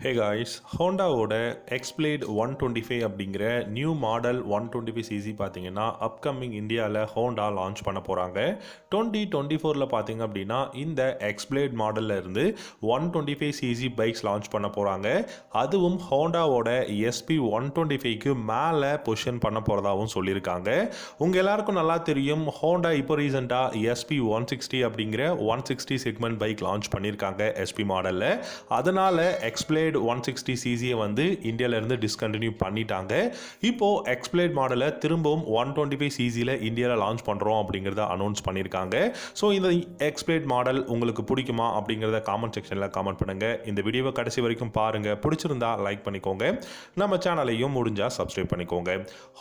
Hey guys, ஹோண்டாவோட எக்ஸ்பிளேட் 125 அப்படிங்கிற new model 125cc பார்த்தீங்கன்னா upcoming இந்தியாவில் ஹோண்டா லான்ச் பண்ண போகிறாங்க. 2024 பார்த்தீங்க அப்படின்னா இந்த எக்ஸ்பிளேட் மாடலில் இருந்து 125cc பைக்ஸ் லான்ச் பண்ண போகிறாங்க. அதுவும் ஹோண்டாவோட SP 125க்கு மேலே பொசிஷன் பண்ண போகிறதாகவும் சொல்லியிருக்காங்க. உங்கள் எல்லாருக்கும் நல்லா தெரியும், ஹோண்டா இப்போ ரீசெண்டாக SP 160 அப்படிங்கிற 160 செக்மெண்ட் பைக் லான்ச் பண்ணியிருக்காங்க SP மாடலில். அதனால் எக்ஸ்பிளேட் 160cc வந்து இந்தியாவிலிருந்து டிஸ்கண்டினியூ பண்ணிட்டாங்க. இப்போ எக்ஸ்பிளேட் மாடலை திரும்பவும் 125cc இந்தியாவில் லான்ச் பண்ணுறோம் அப்படிங்கிறத அனௌன்ஸ் பண்ணியிருக்காங்க. ஸோ இந்த எக்ஸ்பிளேட் மாடல் உங்களுக்கு பிடிக்குமா அப்படிங்கிறத காமெண்ட் செக்ஷனில் காமெண்ட் பண்ணுங்கள். இந்த வீடியோவை கடைசி வரைக்கும் பாருங்கள். பிடிச்சிருந்தா லைக் பண்ணிக்கோங்க. நம்ம சேனலையும் முடிஞ்சால் சப்ஸ்கிரைப் பண்ணிக்கோங்க.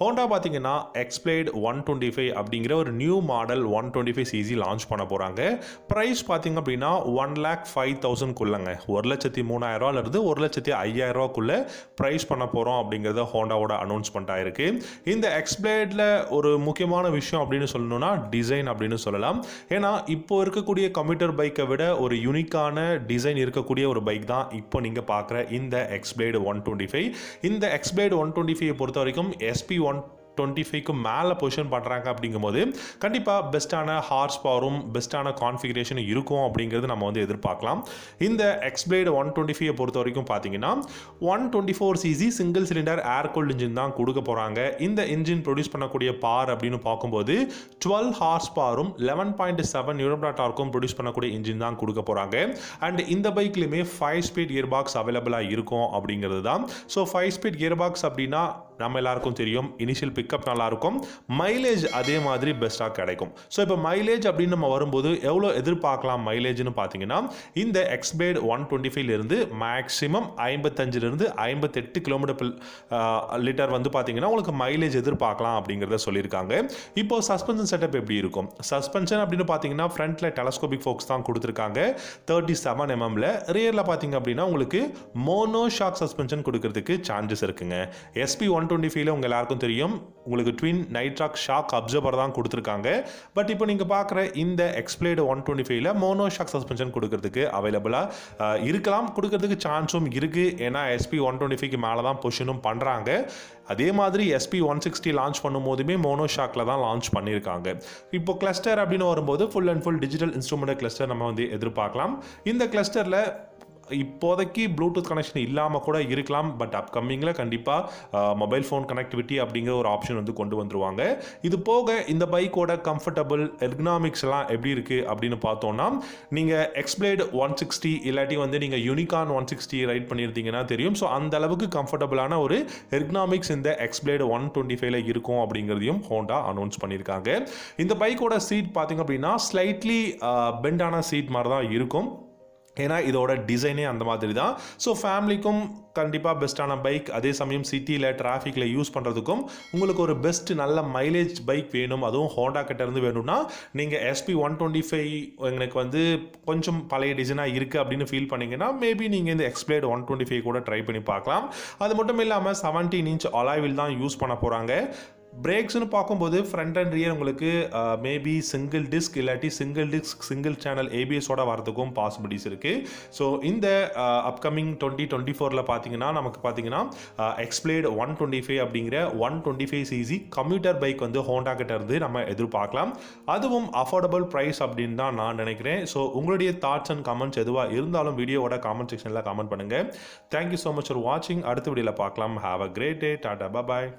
ஹோண்டா பார்த்தீங்கன்னா எக்ஸ்பிளேட் 125 அப்படிங்கிற ஒரு நியூ மாடல் 125cc லான்ச் பண்ண போகிறாங்க. ப்ரைஸ் பார்த்தீங்க அப்படின்னா 1,05,000 1,03,000 1,05,000 பிரைஸ் பண்ண போகிறோம் அப்படிங்கிறத ஹோண்டாவோட அனௌன்ஸ்மெண்ட் ஆயிருக்கு. இந்த எக்ஸ்பிளேட்ல ஒரு முக்கியமான விஷயம் அப்படின்னு சொல்லணும்னா டிசைன் அப்படின்னு சொல்லலாம். ஏன்னா இப்போ இருக்கக்கூடிய கம்ப்யூட்டர் பைக்கை விட ஒரு யூனிக்கான டிசைன் இருக்கக்கூடிய ஒரு பைக் தான் இப்போ நீங்கள் பார்க்குற இந்த எக்ஸ்பிளேட் 125. இந்த எக்ஸ்பிளேட் 125 பொறுத்த வரைக்கும் SP 125க்கு மேலே பொசிஷன் பண்ணுறாங்க அப்படிங்கும்போது கண்டிப்பாக பெஸ்ட்டான ஹார்ஸ் பவரும் பெஸ்ட்டான கான்ஃபிகரேஷனும் இருக்கும் அப்படிங்கிறது நம்ம வந்து எதிர்பார்க்கலாம். இந்த எக்ஸ்பிளேட் 125 பொறுத்த வரைக்கும் பார்த்தீங்கன்னா 124cc சிங்கிள் சிலிண்டர் ஏர் கூல்ட் இன்ஜின் தான் கொடுக்க போகிறாங்க. இந்த இன்ஜின் ப்ரொடியூஸ் பண்ணக்கூடிய பவர் அப்படின்னு பார்க்கும்போது 12 ஹார்ஸ் பவரும் 11.7 நியூட்டன் டார்க்கும் ப்ரொடியூஸ் பண்ணக்கூடிய இன்ஜின் தான் கொடுக்க போகிறாங்க. அண்ட் இந்த பைக்லையுமே 5 ஸ்பீட் கியர் பாக்ஸ் அவைலபிளாக இருக்கும் அப்படிங்கிறது தான். ஸோ 5 ஸ்பீட் கியர் பாக்ஸ் அப்படின்னா நம்ம எல்லாருக்கும் தெரியும், இனிஷியல் பிக்கப் நல்லாயிருக்கும், மைலேஜ் அதே மாதிரி பெஸ்ட்டாக கிடைக்கும். ஸோ இப்போ மைலேஜ் அப்படின்னு நம்ம வரும்போது எவ்வளோ எதிர்பார்க்கலாம் மைலேஜ்னு பார்த்தீங்கன்னா இந்த எக்ஸ்பிளேட் 125 மேக்ஸிமம் 55 58 கிலோமீட்டர் லிட்டர் வந்து பார்த்தீங்கன்னா உங்களுக்கு மைலேஜ் எதிர்பார்க்கலாம் அப்படிங்கிறத சொல்லியிருக்காங்க. இப்போ சஸ்பென்ஷன் செட்டப் எப்படி இருக்கும்? சஸ்பென்ஷன் அப்படின்னு பார்த்தீங்கன்னா ஃப்ரண்ட்டில் டெலஸ்கோபிக் ஃபோக்ஸ் தான் கொடுத்துருக்காங்க 37 mm. ரியரில் பார்த்தீங்க அப்படின்னா உங்களுக்கு மோனோ ஷாக் சஸ்பென்ஷன் கொடுக்கறதுக்கு சான்சஸ் இருக்குங்க. SP 125 உங்க எல்லாருக்கும் தெரியும், உங்களுக்கு ட்வின் நைட்ராக் ஷாக் அப்சர்வர் தான் கொடுத்துருக்காங்க. பட் இப்போ நீங்கள் பார்க்குற இந்த எக்ஸ்பிளேட் 125 மோனோ ஷாக் சஸ்பென்ஷன் கொடுக்கறதுக்கு அவைலபிளாக இருக்கலாம், கொடுக்கறதுக்கு சான்ஸும் இருக்குது. ஏன்னா SP 125க்கு மேலே தான் பொசிஷனும் பண்ணுறாங்க. அதே மாதிரி SP 160 லான்ச் பண்ணும் போதுமே மோனோ ஷாக்கில் தான் லான்ச் பண்ணியிருக்காங்க. இப்போ கிளஸ்டர் அப்படின்னு வரும்போது full and full digital instrument cluster நம்ம வந்து எதிர்பார்க்கலாம். இந்த கிளஸ்டரில் இப்போதைக்கு ப்ளூடூத் கனெக்ஷன் இல்லாமல் கூட இருக்கலாம். பட் அப்கமிங்கில் கண்டிப்பாக மொபைல் ஃபோன் கனெக்டிவிட்டி அப்படிங்கிற ஒரு ஆப்ஷன் வந்து கொண்டு வந்துருவாங்க. இது போக இந்த பைக்கோட கம்ஃபர்டபுள் எர்கனாமிக்ஸ் எல்லாம் எப்படி இருக்குது அப்படின்னு பார்த்தோன்னா, நீங்கள் எக்ஸ்பிளேட் 160 இல்லாட்டி வந்து நீங்கள் யூனிகான் 160 ரைட் பண்ணியிருந்தீங்கன்னா தெரியும். ஸோ அந்த அளவுக்கு கம்ஃபர்டபுளான ஒரு எர்கனாமிக்ஸ் இந்த எக்ஸ்பிளேட் 125 இருக்கும் அப்படிங்கிறதையும் ஹோண்டா அனௌன்ஸ் பண்ணியிருக்காங்க. இந்த பைக்கோட சீட் பார்த்தீங்க அப்படின்னா ஸ்லைட்லி பெண்டான சீட் மாதிரி தான் இருக்கும். ஏன்னா இதோட டிசைனே அந்த மாதிரி தான். ஸோ ஃபேமிலிக்கும் கண்டிப்பாக பெஸ்ட்டான பைக். அதே சமயம் சிட்டியில் டிராஃபிக்கில் யூஸ் பண்ணுறதுக்கும் உங்களுக்கு ஒரு பெஸ்ட் நல்ல மைலேஜ் பைக் வேணும், அதுவும் ஹோண்டா கிட்டேருந்து வேணும்னா நீங்கள் SP 125 எனக்கு வந்து கொஞ்சம் பழைய டிசைனாக இருக்குது அப்படின்னு ஃபீல் பண்ணிங்கன்னா மேபி நீங்கள் இந்த எக்ஸ்பிளேட் 125 கூட ட்ரை பண்ணி பார்க்கலாம். அது மட்டும் இல்லாமல் 17 inch அலாய் வீல் தான் யூஸ் பண்ண போகிறாங்க. பிரேக்ஸ்னு பார்க்கும்போது ஃப்ரண்ட் அண்ட் ரியர் உங்களுக்கு மேபி சிங்கிள் டிஸ்க் இல்லாட்டி சிங்கிள் சேனல் ABS-ஓட வரதுக்கும் பாசிபிலிட்டிஸ் இருக்குது. ஸோ இந்த அப்கமிங் 2024 பார்த்தீங்கன்னா நமக்கு பார்த்தீங்கன்னா எக்ஸ்பிளேட் 125 அப்படிங்கிற 125cc கம்ப்யூட்டர் பைக் வந்து ஹோண்டா கிட்ட இருந்து நம்ம எதிர்பார்க்கலாம். அதுவும் அஃபோர்டபுள் ப்ரைஸ் அப்படின்னு தான் நான் நினைக்கிறேன். ஸோ உங்களுடைய தாட்ஸ் அண்ட் கமெண்ட்ஸ் எதுவாக இருந்தாலும் வீடியோவோட காமெண்ட் செக்ஷனில் கமெண்ட் பண்ணுங்கள். தேங்க்யூ ஸோ மச் ஃபார் வாட்சிங். அடுத்த வீடியோவில் பார்க்கலாம். Have a great day. Tata, bye.